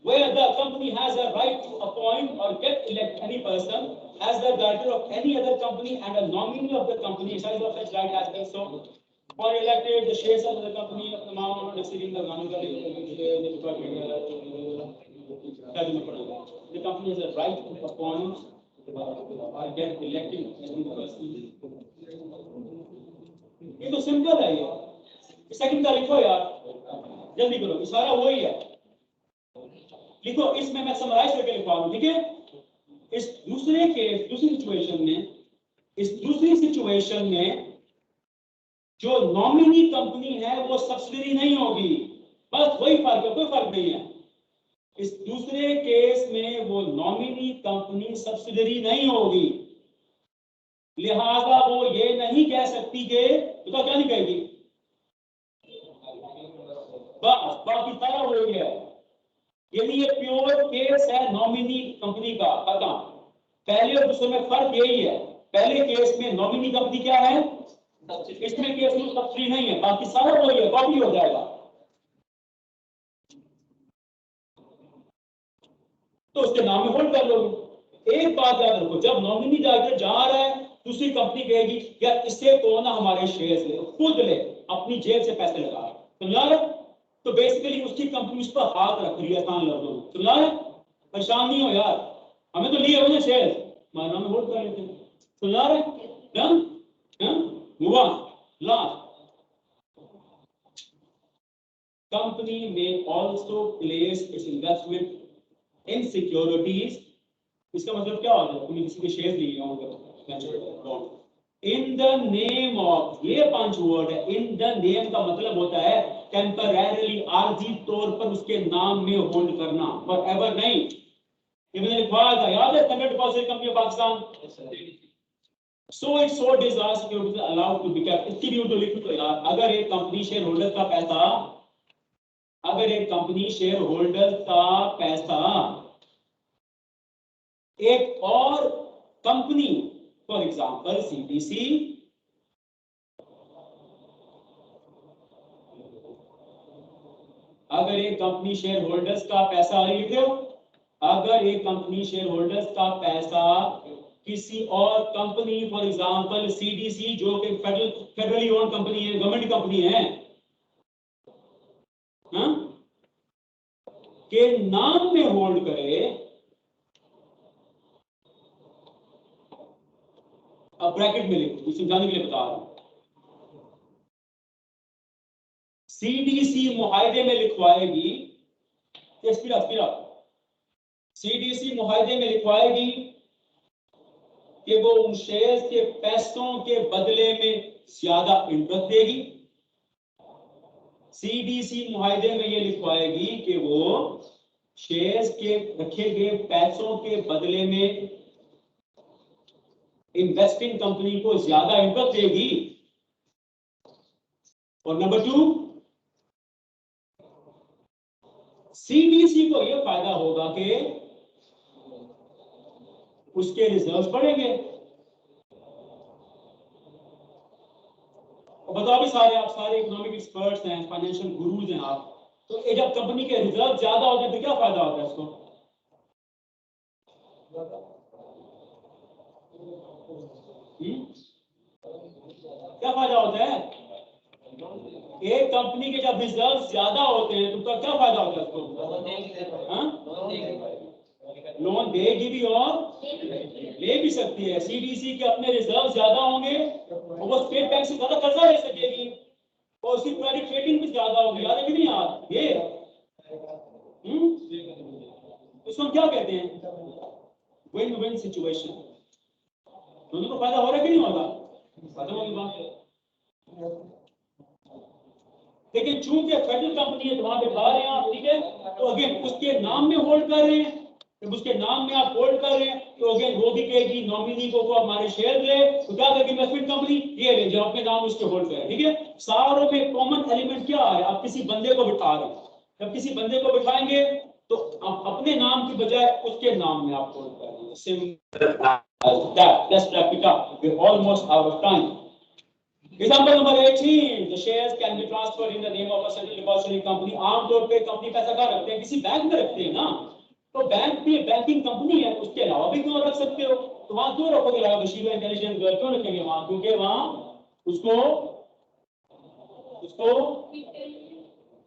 where the company has a right to appoint or get elect any person as the director of any other company and a nominee of the company exercise of such right has been so or elected the shares of the company of the amount not exceeding the the company has a right to appoint or get elected any person। ये तो simple है, ये second का लिखो यार, जल्दी करो, इशारा वही है, लिखो, इसमें मैं समराइज करके लिखवा दूं, ठीक है? इस दूसरे केस, दूसरी सिचुएशन में, इस दूसरी सिचुएशन में जो नॉमिनी कंपनी है वो सब्सिडरी नहीं होगी, बस वही फर्क है, कोई फर्क नहीं है। इस दूसरे केस में वो नॉमिनी कंपनी सब्सिडरी नहीं होगी, लिहाजा वो ये नहीं कह सकती कि, तो क्या नहीं कहेगी? बस बाकी सारा हो गया, यदि ये प्योर केस है नॉमिनी कंपनी का, खत्म। पहले और दूसरे में फर्क यही है, पहले केस में नॉमिनी कंपनी क्या है, इसमें केस में सब्सिडी नहीं है, बाकी सारा वही है, कॉपी हो जाएगा। तो उसके नाम में होल्ड कर लोगे। एक बात याद रखो, जब नॉमिनी डायरेक्टर जा रहा है दूसरी कंपनी कहेगी यार इससे तो ना हमारे शेयर्स ले, खुद ले, अपनी जेब से पैसे लगा रहा है, समझा रहे? तो बेसिकली उसकी कंपनी उस पर हाथ रख रही है, आसान लफ्जों में, समझा रहे? परेशान नहीं हो यार, हमें तो लिए हुए शेयर माना में होल्ड कर लेते हैं, समझा रहे? Move on. Last, company may also place its investment in securities. इसका मतलब क्या होता है? तुमने किसी के शेयर लिए होंगे इन द नेम ऑफ, ये 5 वर्ड है, इन द नेम का मतलब होता है टेम्परेरीली, आर्जी तौर पर उसके नाम में होल्ड करना, फॉर एवर नहीं। ये मैंने लिखवाया था, याद है? Standard deposit company of Pakistan. So it so desire securities allowed to be kept. इसकी भी तो लिख दो यार, अगर एक कंपनी शेयर होल्डर का पैसा, अगर एक कंपनी शेयर होल्डर का पैसा एक और कंपनी, फॉर एग्जांपल सीडीसी, अगर एक कंपनी शेयर होल्डर्स का पैसा, लिखे हो, अगर एक कंपनी शेयर होल्डर्स का पैसा किसी और कंपनी, फॉर एग्जांपल सीडीसी, जो कि फेडरली ओन्ड कंपनी है, गवर्नमेंट कंपनी है, के नाम में होल्ड करे, अब ब्रैकेट में लिखो, समझाने के लिए बता रहा हूं, सीडीसी मुआहदे में लिखवाएगी, सीडीसी मुआहदे में लिखवाएगी कि वो उन शेयर्स के पैसों के बदले में ज्यादा इंटरेस्ट देगी। सीडीसी मुआहदे में ये लिखवाएगी कि वो शेयर्स के रखे गए पैसों के बदले में इन्वेस्टिंग कंपनी को ज्यादा इंटरेस्ट देगी। और नंबर 2, सीडीसी को यह फायदा होगा कि उसके रिजर्व्स बढ़ेंगे। और बताओ भी सारे, आप सारे इकोनॉमिक एक्सपर्ट्स हैं, फाइनेंशियल गुरुज हैं आप, तो जब कंपनी के रिजर्व ज्यादा होते हैं तो क्या फायदा होता है उसको? क्या फायदा होता है? एक कंपनी के जब रिजर्व ज्यादा होते हैं तो क्या फायदा होता है उसको? लोन देगी भी और ले भी सकती है। सीडीसी के अपने रिजर्व ज्यादा होंगे और वो स्टेट बैंक से ज्यादा कर्जा ले सकेगी और उसकी क्रेडिट रेटिंग भी ज्यादा होगी। याद है कि नहीं यार? ये इसको हम क्या कहते हैं? Win win situation. दोनों को फायदा हो रहा है कि नहीं होगा? खत्म होगी बात। लेकिन चूंकि फेडरल कंपनी है तो वहां बिठा रहे हैं आप, ठीक है, तो अगेन उसके नाम में होल्ड कर रहे हैं। जब उसके नाम में आप होल्ड कर रहे हैं तो अगेन वो भी कहेगी नॉमिनी को हमारे शेयर ले, तो क्या करेगी इन्वेस्टमेंट कंपनी? ये ले, जो अपने नाम उसके होल्ड करें, ठीक है। सारों में कॉमन एलिमेंट क्या है? आप किसी बंदे को बिठा रहे हैं, जब किसी बंदे को बिठाएंगे तो आप अपने नाम की बजाय उसके नाम में आप होल्ड करेंगे। Simple Let's wrap it up. We're almost out of time. Example number 18. The shares can be transferred in the name of a central depository company. आमतौर पे कंपनी पैसा कहाँ रखते हैं? किसी बैंक में रखते हैं ना। तो बैंक भी बैंकिंग कंपनी है, उसके अलावा भी क्यों रख सकते हो? तो वहां क्यों रखोगे? बशीर इंटेलिजेंट गर्ल क्यों रखेंगे वहां? क्योंकि वहां उसको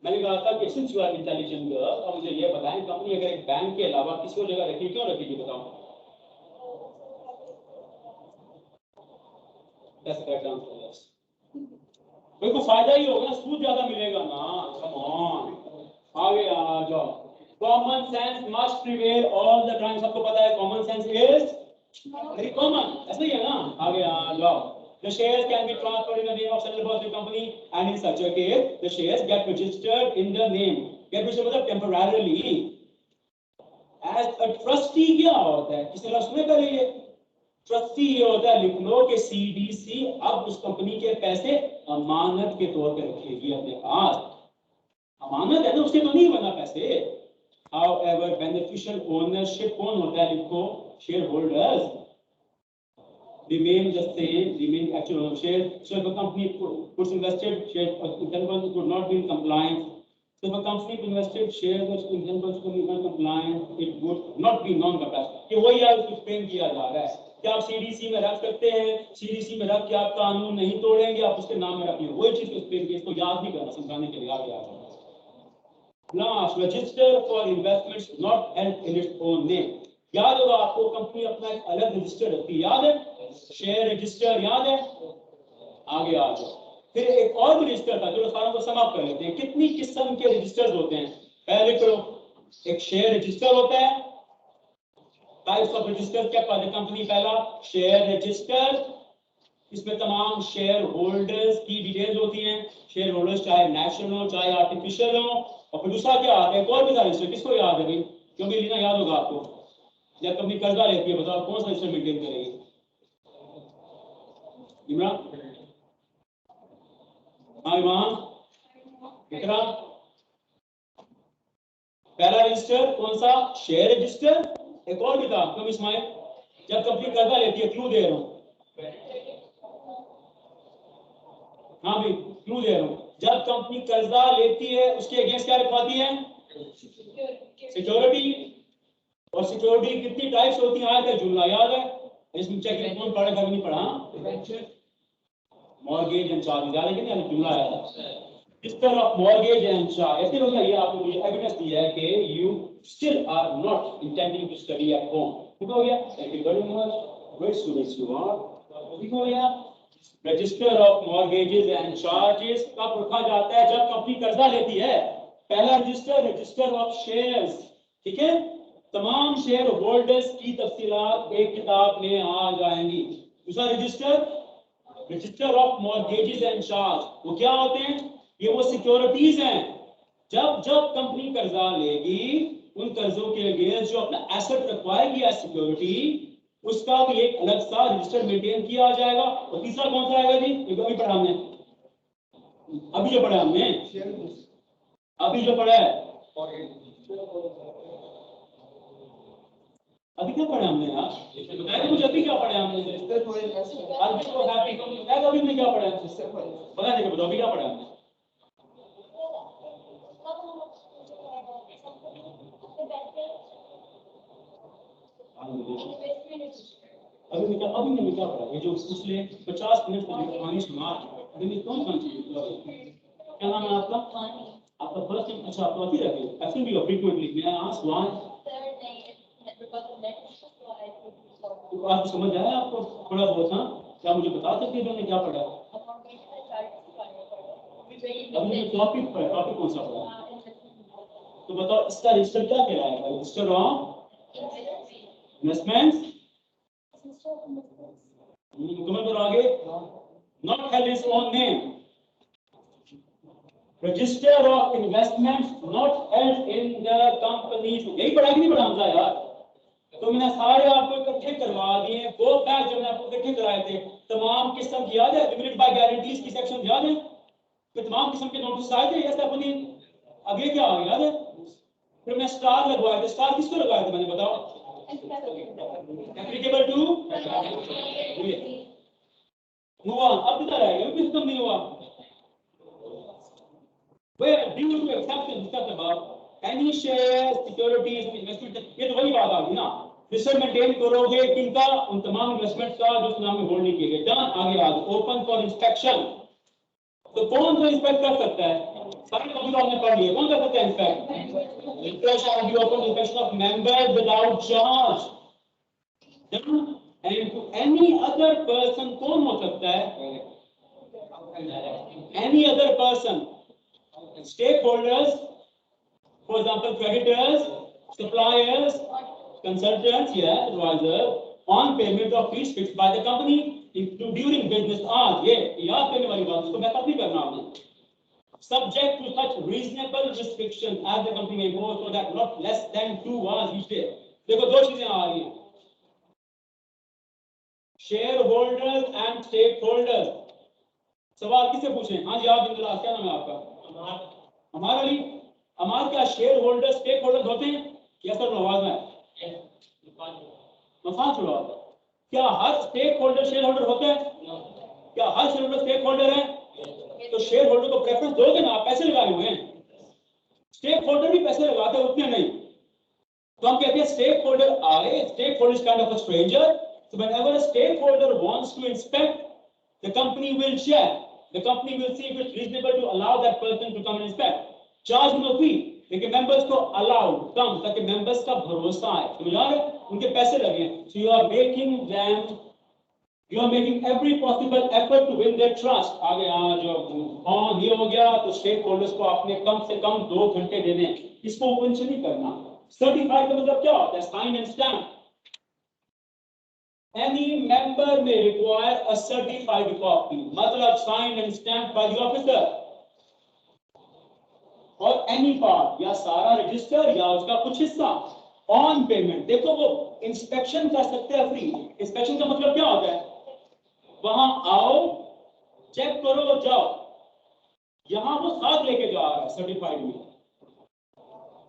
मैंने कहा था कि since you are intelligent girl, अब मुझे ये बताएं, कंपनी अगर एक बैंक के अलावा किसी और जगह रखी, क्यों रखेगी? बताओ। बिल्कुल फायदा ही होगा, सूद ज्यादा मिलेगा ना। कम ऑन, आगे आ जाओ। Common sense must prevail all the time. सबको पता है common sense is very common, ऐसा ही है ना। आगे आ जाओ। The shares can be transferred in the name of central depository company, and in such a case, the shares get registered in the name. Get registered मतलब temporarily as a trustee। क्या होता है? किसी ने सुना पहले ये? ट्रस्टी ये होता है, लिख लो कि सीडीसी अब उस कंपनी के पैसे अमानत के तौर पे रखेगी अपने पास। अमानत है ना, उसके तो नहीं बना पैसे। However, beneficial ownership कौन होता है? लिखो shareholders remain the same, remain actual owner of shares. So if a company puts invested shares, then could not be in compliance. So if a company invested shares which then could not compliant, it would not be non-compliant. ये वही यार उसको explain किया जा रहा है। क्या आप सीडीसी में रख सकते हैं? सीडीसी में रख के आप कानून नहीं तोड़ेंगे, आप उसके नाम में रखिए। वही चीज इसको याद नहीं करना, समझाने के लिए याद याद last register for investments not held in its own name. याद होगा आपको, कंपनी अपना एक अलग रजिस्टर रखती है, याद है? शेयर रजिस्टर, याद है? आगे आ जाओ। फिर एक और भी रजिस्टर था, जो सारों को समाप्त कर लेते हैं। कितनी किस्म के रजिस्टर्स होते हैं? पहले करो, एक शेयर रजिस्टर होता है। टाइप्स ऑफ रजिस्टर क्या पता कंपनी? पहला शेयर रजिस्टर, इसमें तमाम शेयर होल्डर्स की डिटेल्स होती हैं। शेयर होल्डर्स चाहे नेशनल हो चाहे आर्टिफिशियल हो। और फिर दूसरा क्या आता है? एक और भी रजिस्टर, किसको याद है भाई? क्योंकि लीना याद होगा आपको, जब कंपनी कर्जा लेती है, बताओ कौन सा रजिस्टर मेंटेन करेगी? इमरान, हाँ इमाम, इकरा, पहला रजिस्टर कौन सा? Share register. एक और भी था, तुम इस्माइल, जब कंपनी कर्जा लेती है, क्लू दे रहा हूं, हाँ भाई क्लू दे रहा हूं, जब कंपनी कर्जा लेती है उसके अगेंस्ट क्या रखवाती है? सिक्योरिटी। और सिक्योरिटी कितनी टाइप्स होती हैं? आज का जुमला याद है? इसमें चेक कौन पढ़ा, कभी नहीं पढ़ा? मॉर्गेज एंड चार्ज याद है कि नहीं? जुमला आया था, इस तरह ऑफ मॉर्गेज एंड चार्ज। ऐसे होगा, ये आपने मुझे एविडेंस दिया है कि you still are not intending to study at home. ठीक हो गया? Thank you very much, great students you are. ठीक हो गया? Register of mortgages and charges कब रखा जाता है? जब कंपनी कर्जा लेती है। पहला रजिस्टर, रजिस्टर ऑफ शेयर्स, ठीक है? तमाम शेयर होल्डर्स की तफसीलात एक किताब में आ जाएंगी। दूसरा register, register of mortgages and charge, वो क्या होते हैं? ये वो सिक्योरिटीज हैं। जब जब कंपनी कर्जा लेगी, उन कर्जों के अगेंस्ट जो अपना एसेट रखवाएगी या सिक्योरिटी, उसका भी एक अलग सा रजिस्टर मेंटेन किया जाएगा। और तीसरा कौन सा आएगा जी? ये अभी पढ़ा हमने, अभी जो पढ़ा हमने, अभी जो पढ़ा है, अभी क्या पढ़ा हमने यार? बताया मुझे, अभी क्या पढ़ा हमने? अभी तो हैप्पी बताया, अभी हमने क्या पढ़ा है? बता देगा, बताओ अभी क्या पढ़ा हमने? अभी मैंने क्या पढ़ा? ये जो पिछले 50 मिनट की कहानी सुना, अभी मैं कौन सी चीज? क्या नाम है आपका? आपका फर्स्ट नेम? अच्छा, आपको आती रहती है? ऐसे भी हो फ्रीक्वेंटली। मैं आस्क व्हाई, तो आपको समझ आया आपको थोड़ा बहुत? हाँ, क्या मुझे बता सकते हैं मैंने क्या पढ़ा? अभी टॉपिक पर, टॉपिक कौन सा पढ़ा? तो बताओ इसका रजिस्टर क्या कहलाएगा? रजिस्टर ऑफ इन्वेस्टमेंट्स, मुकम्मल करो आगे। Not held is own name, register of investments not held in the companies. यही पढ़ा कि नहीं पढ़ा हमजा यार? तो मैंने सारे आपको इकट्ठे करवा दिए। दो फैक्ट जो मैंने आपको इकट्ठे कराए थे, तमाम किस्म की याद है? लिमिटेड बाय गारंटीज की सेक्शन याद है? तो तमाम किस्म के नोटिस आए थे, यस अपनी आगे क्या आ गया याद है? फिर मैं स्टार लगवाए थे। स्टार किसको लगाए थे मैंने, बताओ? एप्लीकेबल टू हुआ, अब कितना रहेगा? किस कम नहीं हुआ? Where due to exception discussed above, any share securities investment, ये तो वही बात आ गई ना, रिजर्व मेंटेन करोगे किनका? उन तमाम इन्वेस्टमेंट्स का जो नाम में होल्ड नहीं किए गए। डन, आगे आ जाओ। ओपन फॉर इंस्पेक्शन, तो कौन सा इंस्पेक्ट कर सकता है? सारे टॉपिक आपने पढ़ लिए, कौन कर सकता है inspect? Inspection of the open inspection of member without charge. And to any other person, कौन हो सकता है? Any other person, stakeholders, for example creditors, suppliers, consultants, yeah, advisor, on payment of fees fixed by the company during business hours. ये याद करने वाली बात, इसको मैं तब नहीं करना आपने। Subject to such reasonable restriction as the company may impose, so that not less than 2 hours each day. देखो दो चीजें आ रही हैं, shareholders and stakeholders। सवाल किससे पूछें? हाँ जी आप इंद्राज, क्या नाम है आपका? हमारा अली। हमारे क्या शेयर होल्डर स्टेक होल्डर होते हैं? क्या सर आवाज में मफाद छुड़ा? क्या हर स्टेक होल्डर शेयर होल्डर होता है? क्या हर शेयर होल्डर स्टेक होल्डर है? तो शेयर होल्डर को प्रेफरेंस दोगे ना, आप पैसे लगाए हुए हैं। स्टेक होल्डर भी पैसे लगाते हैं, उतने नहीं। तो हम कहते हैं स्टेक होल्डर आए, stake holder kind of a stranger, So whenever a stakeholder wants to inspect, the company will check. The company will see if it's reasonable to allow that person to come and inspect. Charge no fee. लेकिन members को allow कम ताकि members का भरोसा है. समझा रहे? उनके पैसे लगे. So you are making them, you are making every possible effort to win their trust. आगे जो हाँ ये हो गया तो stakeholders को आपने कम से कम 2 घंटे देने. इसको ऊंच नहीं करना. Certified का मतलब क्या होता है? Sign and stamp. Any member may require a certified copy. मतलब signed and stamped by the officer. और एनी पार्ट या सारा रजिस्टर या उसका कुछ हिस्सा ऑन पेमेंट. देखो वो इंस्पेक्शन कर सकते हैं फ्री. इंस्पेक्शन का मतलब क्या होता है? वहां आओ, चेक करो और जाओ. यहां वो साथ लेके जा रहा है सर्टिफाइड में.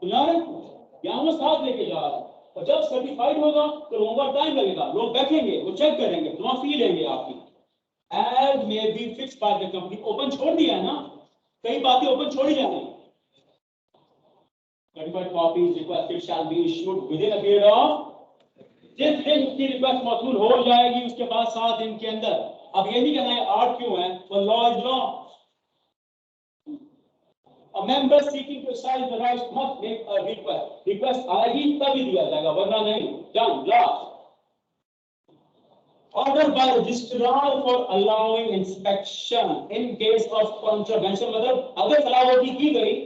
यहां वो साथ लेके जा रहा है. और जब सर्टिफाइड होगा तो लोगों का टाइम लगेगा. लोग बैठेंगे, वो चेक करेंगे, वहां फी लेंगे आपकी. As may be fixed by the company. Open छोड़ दिया है ना, कई बातें ओपन छोड़ी जाएंगी. Certified copies requested shall be issued within a period of. जिस दिन उसकी रिक्वेस्ट मौसूल हो जाएगी उसके बाद 7 दिन के अंदर. अब ये नहीं कहना है आर्ट क्यों है, वो law is law. A member seeking to exercise the rights must make a request. Request आएगी तभी दिया जाएगा, वरना नहीं. Done. Last. Order by registrar for allowing inspection in case of contravention. मतलब अगर खिलाफवर्जी की गई,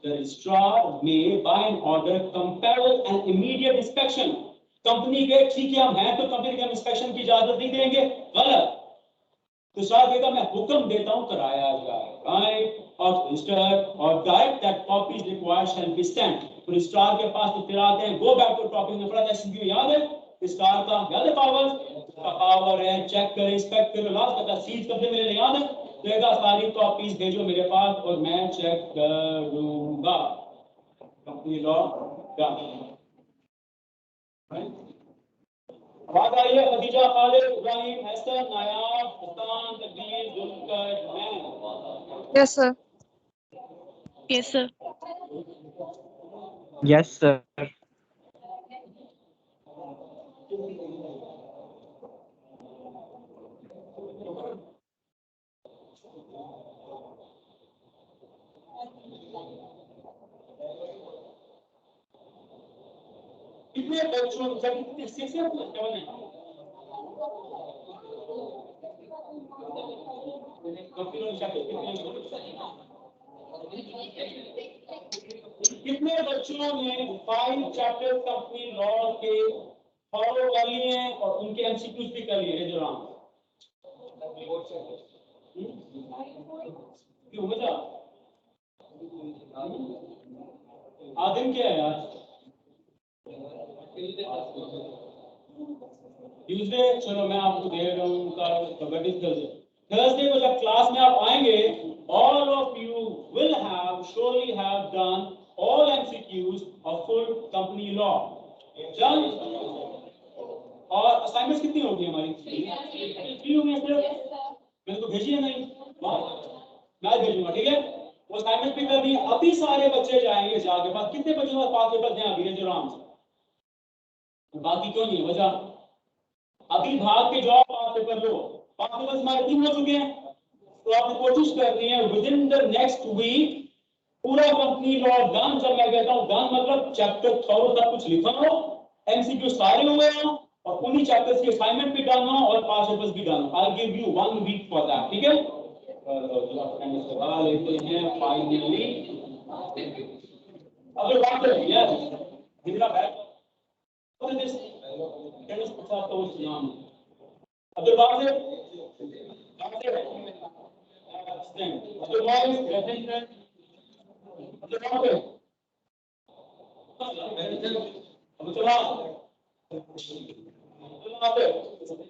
the registrar may by an order compel an immediate inspection. Company के ठीक है हम हैं तो कंपनी के हम इंस्पेक्शन की इजाजत नहीं देंगे, गलत. तो साथ देगा मैं हुक्म देता हूं कराया जाए. राइट ऑफ रजिस्टर और direct that copies required shall be sent. तो रजिस्ट्रार के पास इत्तलात हैं. गो बैक टू टॉपिक में पढ़ा था. एसपी याद है रजिस्ट्रार का, याद है पावर है चेक करे, इंस्पेक्ट करे. लास्ट का सीज कब्जे में लेने याद है. देगा सारी कॉपीज भेजो मेरे पास और मैं चेक करूंगा. Company law done. बात आई है खदीजा, खालिद, इब्राहिम, हैसन, नायाब, हसन, तकदीर, जुल्फकर, मैं. Yes, sir. Yes, sir. Yes, sir. कितने बच्चों कितने शिक्षक है कितने बच्चों ने 5 चैप्टर कंपनी लॉ के फॉलो कर लिए हैं और उनके एमसीक्यूज भी कर लिए हैं. जो राम क्यों बचा आदिम क्या है यार. ट्यूसडे चलो मैं आपको दे रहा हूँ. थर्सडे को जब क्लास में आप आएंगे, all of you will have surely have done all MCQs of full company law. चल और असाइनमेंट्स कितनी होगी हमारी? 3 होंगी. मैंने तो भेजी है नहीं, मैं भेजूंगा. ठीक है, वो असाइनमेंट भी कर दी. अभी सारे बच्चे जाएंगे जाके पास. कितने बच्चों के पास पेपर हैं अभी जो राम से? बाकी क्यों नहीं वजह? अभी भाग के जाओ, पास पेपर लो. पास पेपर हमारे 3 हो चुके हैं. तो आपने कोशिश करनी है within the next week पूरा कंपनी लॉ डन. जब मैं कहता हूं डन मतलब चैप्टर थोड़ा सब कुछ लिखा हो, एमसीक्यू सारे हुए हो और उन्हीं चैप्टर्स की असाइनमेंट भी डन हो और पास पेपर्स भी डन हो. I give you 1 week for that. ठीक है, सवाल लेते हैं फाइनली. अब बात है यस कितना बैठ और दिस कैन इस पता तो नाम अब्दुल बासित अब्दुल बासित प्रेजेंट अब्दुल बासित अब्दुल बासित सब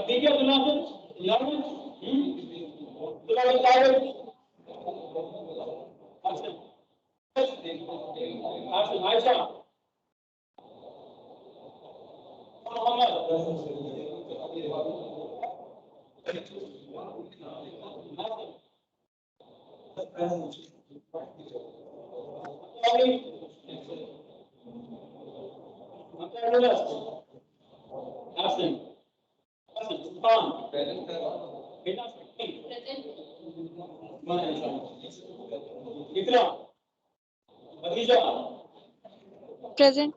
ठीक है. अब्दुल बासित यार अब्दुल बासित अच्छा Ayesha Absent. Khan. Beta. Ikra. Khadija. Present.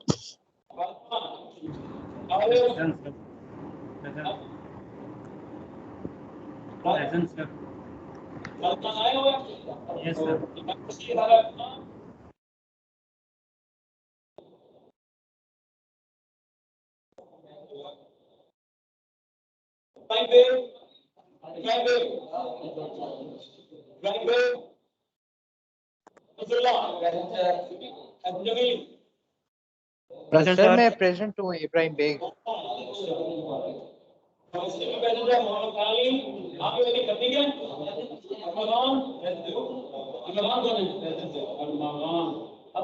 Present, sir. Yes, sir. Present, sir sir. मैं प्रेजेंट हूँ इब्राहिम बेग। आप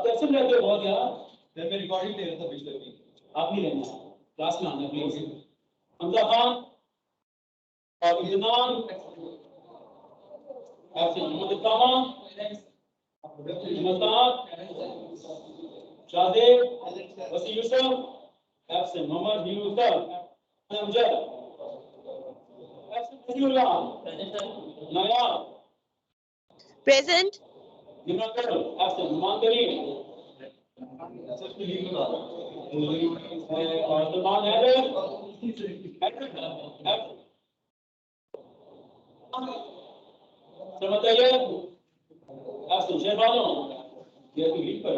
कैसे रहते हो बहुत यार? मैं रिकॉर्डिंग दे रहा था पिछले वीक। आप नहीं रहना, क्लास में आना प्लीज। हमजा खान और इजनान ऐसे मुतमा मस्ताद शादेब वसी यूसुफ ऐसे मोहम्मद यूसुफ अमजद ऐसे फजीउल्लाह नया Present. निमरत ऐसे नुमान और सलमान हैदर समझिए ऐसे शेरबानो ये तो लीड पर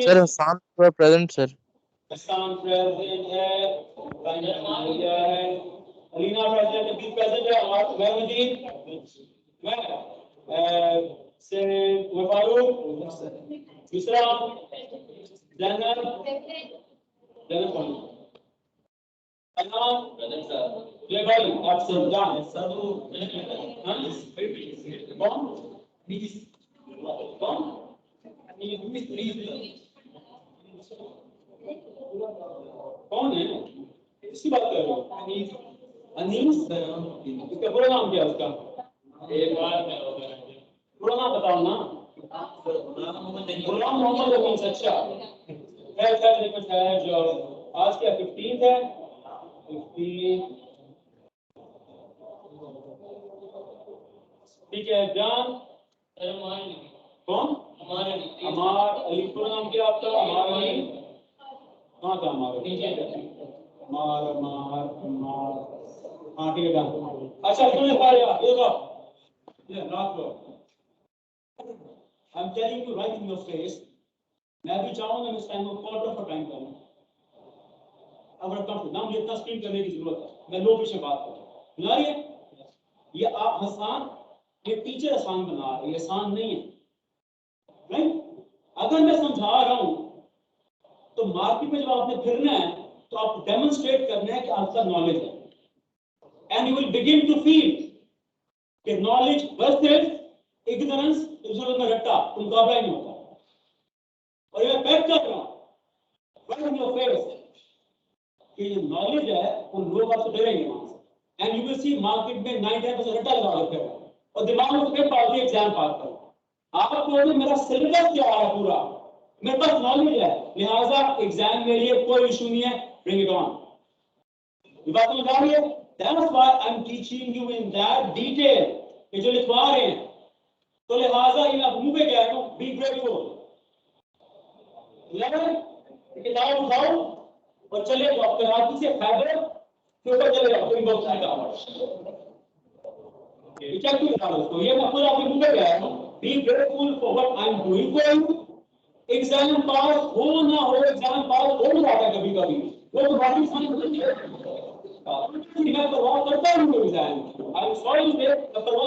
sir Hasan present sir. Hasan present है, है अलीना प्रेजेंट, अभी प्रेजेंट है और मैं मजीद मैं से फारूक दूसरा जैनब जैनब कौन अनाम ये भाई आप सब जान साधु कौन प्लीज कौन कौन है इसकी बात कर रहे हो? अनीस इसका पूरा नाम क्या है उसका? एक बार पूरा नाम बताओ ना। गुलाम मोहम्मद अमीन। अच्छा है जो आज क्या 15 है 15 ठीक है जान कौन अमार अली पूरा नाम क्या आपका? अमार अली कहाँ था अमार? अमार अमार अमार हाँ ठीक है जान। अच्छा सुनिए सारे यार ये रात को I'm telling you right in your face, मैं भी चाहूंगा इस टाइम को क्वार्टर ऑफ टाइम करूं। अगर कम ना मुझे इतना स्क्रीन करने की जरूरत है, मैं लो पीछे बात करूं ना ये आप हसान ये टीचर आसान बना रहे, ये आसान नहीं है राइट। अगर मैं समझा रहा हूं तो मार्केट में जब आपने फिरना है तो आप डेमोन्स्ट्रेट करना है कि आपका नॉलेज है and you will begin to feel कि नॉलेज वर्सेस इग्नोरेंस में रट्टा तो मुकाबला ही नहीं होता। और ये पैक कर रहा हूं right in your face कि ये नॉलेज है वो लोग आपसे डरेंगे वहां से and you will see market में 90% रट्टा लगा देते हैं और दिमाग में फिर पालती एग्जाम पास करो। आप बोलोगे मेरा सिलेबस क्या है पूरा, मेरे पास नॉलेज है लिहाजा एग्जाम में लिए कोई इशू नहीं है, ब्रिंग इट ऑन। ये बात समझ आ रही है? That's why I am teaching you in that detail कि जो लिखवा रहे हैं तो लिहाजा इन आप मुंह पे कह रहा हूं बी ग्रेटफुल। किताब उठाओ और चले जाओ कराची से खैबर के ऊपर चले जाओ कोई बहुत सारा ये क्या क्यों बता उसको ये मैं खुद आपके मुंह पे कह रहा हूं be grateful for what I am doing for you. Exam पास हो ना हो एग्जाम पास हो जाता है कभी कभी वो तो बाकी मैं परवाह करता हूं एग्जाम। आई एम सॉरी मैं परवाह